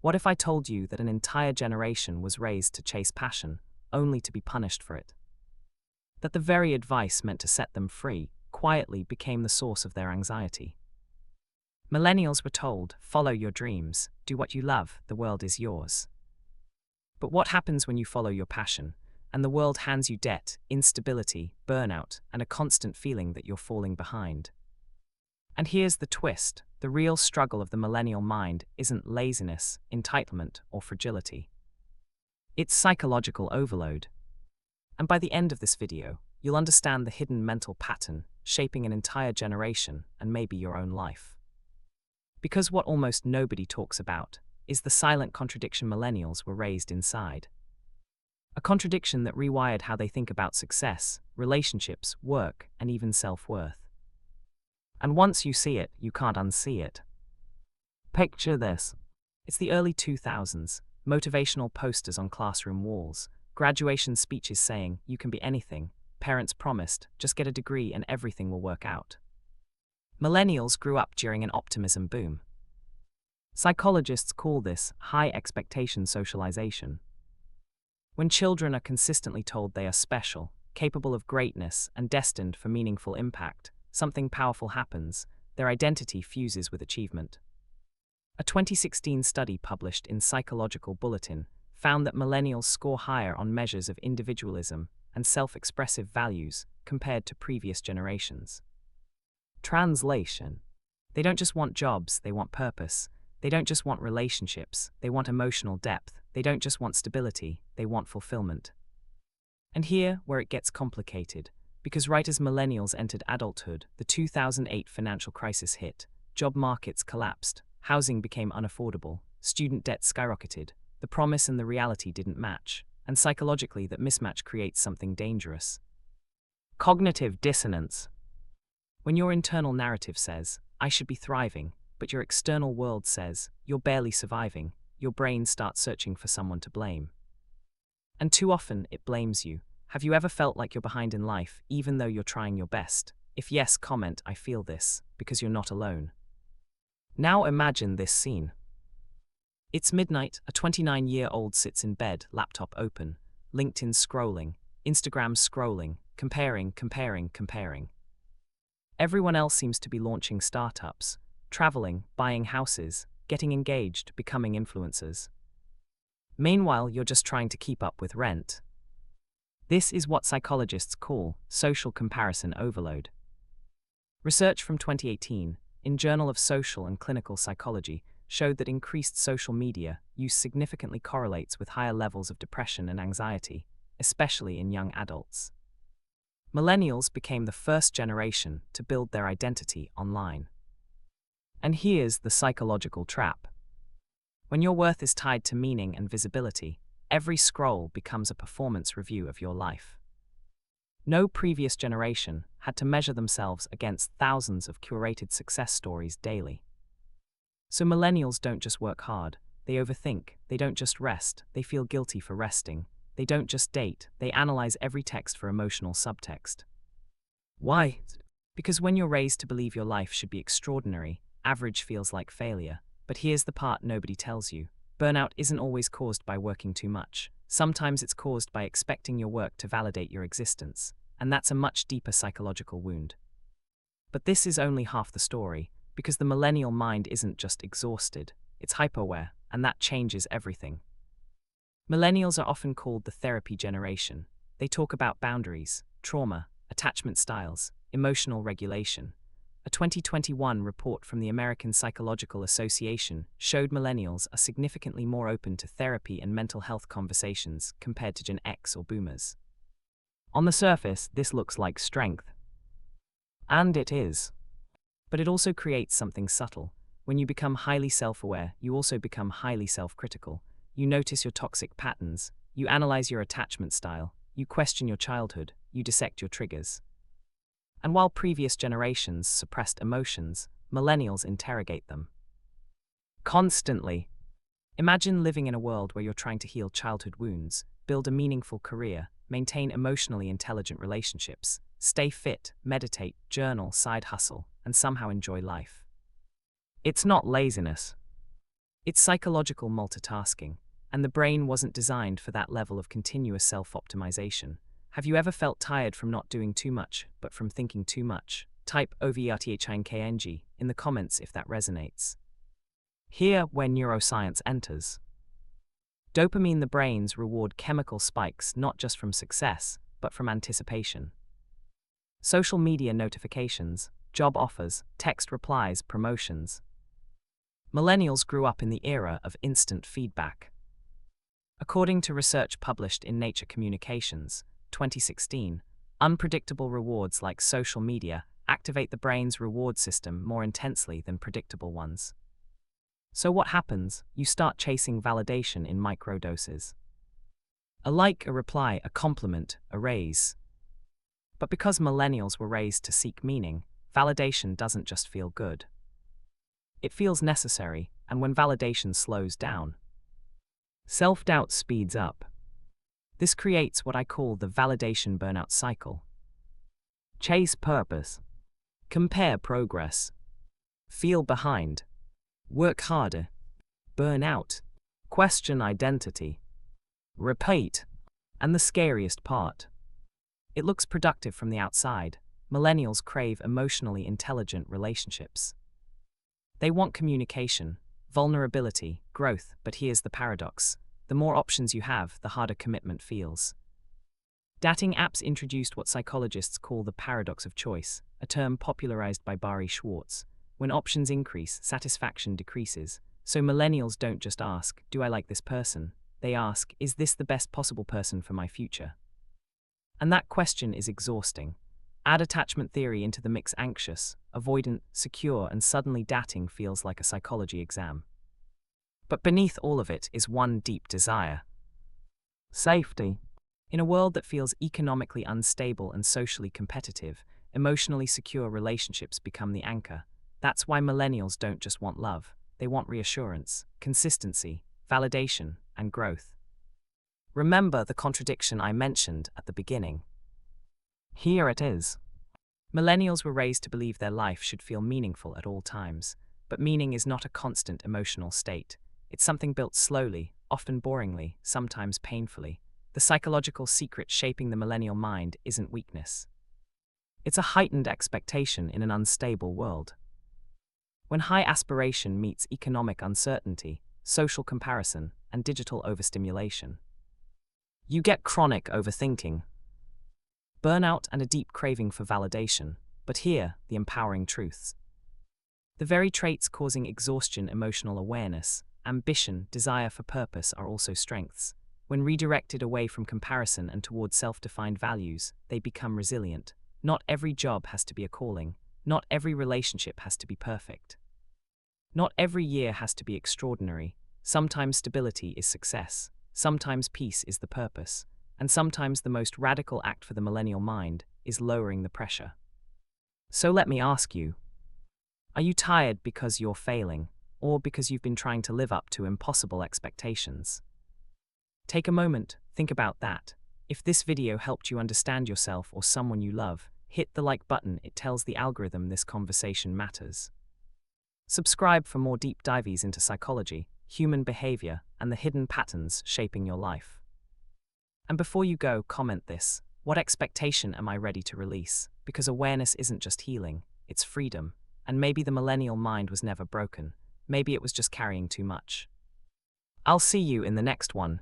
What if I told you that an entire generation was raised to chase passion, only to be punished for it? That the very advice meant to set them free quietly became the source of their anxiety. Millennials were told, follow your dreams, do what you love, the world is yours. But what happens when you follow your passion, and the world hands you debt, instability, burnout, and a constant feeling that you're falling behind? And here's the twist: the real struggle of the millennial mind isn't laziness, entitlement, or fragility. It's psychological overload. And by the end of this video, you'll understand the hidden mental pattern shaping an entire generation and maybe your own life. Because what almost nobody talks about is the silent contradiction millennials were raised inside. A contradiction that rewired how they think about success, relationships, work, and even self-worth. And once you see it, you can't unsee it. Picture this. It's the early 2000s, motivational posters on classroom walls, graduation speeches saying, you can be anything, parents promised, just get a degree and everything will work out. Millennials grew up during an optimism boom. Psychologists call this high expectation socialization. When children are consistently told they are special, capable of greatness, and destined for meaningful impact, something powerful happens: their identity fuses with achievement. A 2016 study published in Psychological Bulletin found that millennials score higher on measures of individualism and self-expressive values compared to previous generations. Translation: they don't just want jobs, they want purpose. They don't just want relationships, they want emotional depth. They don't just want stability, they want fulfillment. And here, where it gets complicated, because right as millennials entered adulthood, the 2008 financial crisis hit, job markets collapsed, housing became unaffordable, student debt skyrocketed, the promise and the reality didn't match, and psychologically that mismatch creates something dangerous. Cognitive dissonance. When your internal narrative says, I should be thriving, but your external world says, you're barely surviving, your brain starts searching for someone to blame. And too often, it blames you. Have you ever felt like you're behind in life, even though you're trying your best? If yes, comment, I feel this, because you're not alone. Now imagine this scene. It's midnight, a 29-year-old sits in bed, laptop open, LinkedIn scrolling, Instagram scrolling, comparing. Everyone else seems to be launching startups, traveling, buying houses, getting engaged, becoming influencers. Meanwhile, you're just trying to keep up with rent. This is what psychologists call social comparison overload. Research from 2018 in Journal of Social and Clinical Psychology showed that increased social media use significantly correlates with higher levels of depression and anxiety, especially in young adults. Millennials became the first generation to build their identity online. And here's the psychological trap. When your worth is tied to meaning and visibility, every scroll becomes a performance review of your life. No previous generation had to measure themselves against thousands of curated success stories daily. So millennials don't just work hard, they overthink. They don't just rest, they feel guilty for resting. They don't just date, they analyze every text for emotional subtext. Why? Because when you're raised to believe your life should be extraordinary, average feels like failure. But here's the part nobody tells you. Burnout isn't always caused by working too much. Sometimes it's caused by expecting your work to validate your existence, and that's a much deeper psychological wound. But this is only half the story, because the millennial mind isn't just exhausted, it's hyper-aware, and that changes everything. Millennials are often called the therapy generation. They talk about boundaries, trauma, attachment styles, emotional regulation. A 2021 report from the American Psychological Association showed millennials are significantly more open to therapy and mental health conversations compared to Gen X or boomers. On the surface, this looks like strength. And it is. But it also creates something subtle. When you become highly self-aware, you also become highly self-critical. You notice your toxic patterns, you analyze your attachment style, you question your childhood, you dissect your triggers. And while previous generations suppressed emotions, millennials interrogate them constantly. Imagine living in a world where you're trying to heal childhood wounds, build a meaningful career, maintain emotionally intelligent relationships, stay fit, meditate, journal, side hustle, and somehow enjoy life. It's not laziness. It's psychological multitasking, and the brain wasn't designed for that level of continuous self-optimization. Have you ever felt tired from not doing too much, but from thinking too much? Type overthinking in the comments if that resonates. Here, where neuroscience enters. Dopamine, the brain's reward chemical, spikes not just from success, but from anticipation. Social media notifications, job offers, text replies, promotions. Millennials grew up in the era of instant feedback. According to research published in Nature Communications, 2016, unpredictable rewards like social media activate the brain's reward system more intensely than predictable ones. So what happens? You start chasing validation in microdoses. A like, a reply, a compliment, a raise. But because millennials were raised to seek meaning, validation doesn't just feel good. It feels necessary, and when validation slows down, self-doubt speeds up. This creates what I call the validation burnout cycle. Chase purpose. Compare progress. Feel behind. Work harder. Burn out. Question identity. Repeat. And the scariest part. It looks productive from the outside. Millennials crave emotionally intelligent relationships. They want communication, vulnerability, growth, but here's the paradox. The more options you have, the harder commitment feels. Dating apps introduced what psychologists call the paradox of choice, a term popularized by Barry Schwartz. When options increase, satisfaction decreases. So millennials don't just ask, do I like this person? They ask, is this the best possible person for my future? And that question is exhausting. Add attachment theory into the mix: anxious, avoidant, secure, and suddenly dating feels like a psychology exam. But beneath all of it is one deep desire. Safety. In a world that feels economically unstable and socially competitive, emotionally secure relationships become the anchor. That's why millennials don't just want love, they want reassurance, consistency, validation, and growth. Remember the contradiction I mentioned at the beginning. Here it is. Millennials were raised to believe their life should feel meaningful at all times, but meaning is not a constant emotional state. It's something built slowly, often boringly, sometimes painfully. The psychological secret shaping the millennial mind isn't weakness. It's a heightened expectation in an unstable world. When high aspiration meets economic uncertainty, social comparison, and digital overstimulation, you get chronic overthinking, burnout, and a deep craving for validation. But here, the empowering truths. The very traits causing exhaustion, emotional awareness, ambition, desire for purpose, are also strengths. When redirected away from comparison and towards self-defined values, they become resilient. Not every job has to be a calling. Not every relationship has to be perfect. Not every year has to be extraordinary. Sometimes stability is success. Sometimes peace is the purpose. And sometimes the most radical act for the millennial mind is lowering the pressure. So let me ask you, are you tired because you're failing, or because you've been trying to live up to impossible expectations? Take a moment, think about that. If this video helped you understand yourself or someone you love, hit the like button. It tells the algorithm this conversation matters. Subscribe for more deep dives into psychology, human behavior, and the hidden patterns shaping your life. And before you go, comment this: what expectation am I ready to release? Because awareness isn't just healing, it's freedom. And maybe the millennial mind was never broken. Maybe it was just carrying too much. I'll see you in the next one.